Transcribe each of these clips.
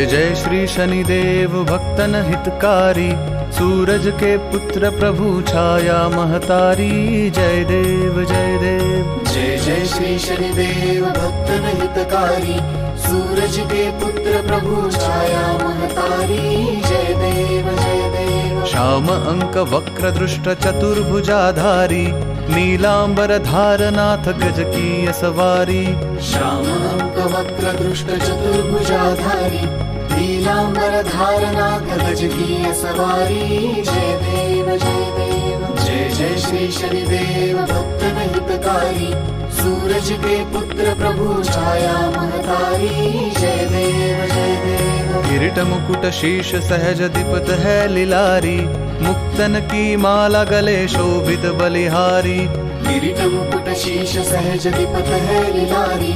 जय श्री शनिदेव भक्तन हितकारी, सूरज के पुत्र प्रभु छाया महतारी। जय देव जय देव। जय जय श्री शनिदेव भक्तन हितकारी, सूरज के पुत्र प्रभु छाया महतारी। जय देव जय देव। श्याम अंक वक्र दृष्ट चतुर्भुजाधारी, नीलांबर धारनाथ गज की सवारी। श्याम अंक वक्र दृष्ट चतुर्भुजाधारी, नीलांबर धारनाथ गज की सवारी। जय देव जय देव। जय जय श्री शनिदेव भक्तन हितकारी, सूरज के पुत्र प्रभु छाया महतारी। जय देव जय देव। किरीट मुकुट शीश सहज दीपत है लिलारी, मुक्तन की माला गले शोभित बलिहारी। किरीट मुकुट शीश सहज दीपत है लिलारी,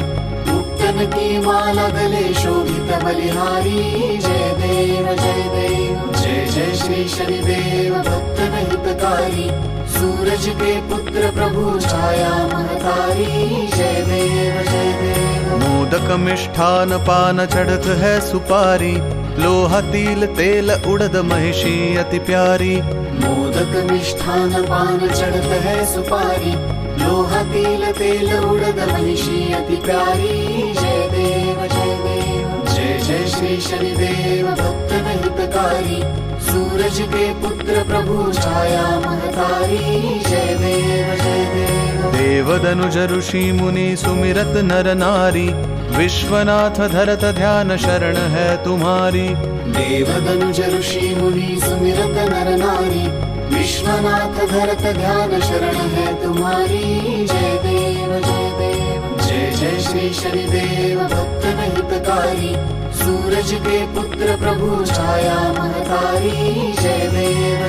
मुक्तन की माला गले शोभित बलिहारी। जय देव जय देव। जय जय श्री शनिदेव भक्तन हितकारी, सूरज के पुत्र प्रभु छाया महतारी। जय देव जय देव। मोदक मिष्ठान पान चढ़त है सुपारी, लोहा तिल तेल उड़द महिषी अति प्यारी। मोदक मिष्ठान पान चढ़त है सुपारी, लोहा तिल तेल उड़द महिषी अति प्यारी। जय देव जय देव। जय जय श्री शनिदेव भक्तन हितकारी, सूरज के पुत्र प्रभु छाया महतारी। जय देव जय देव। देवदनुज ऋषि मुनि सुमिरत नर नारी, विश्वनाथ धरत ध्यान शरण है तुम्हारी। देवदनुज ऋषि मुनि सुमिरत नर नारी, विश्वनाथ धरत ध्यान शरण है तुम्हारी। जय देव जय देव। जय जय श्री शनिदेव भक्तन हितकारी, सूरज के पुत्र प्रभु छाया महतारी। जय देव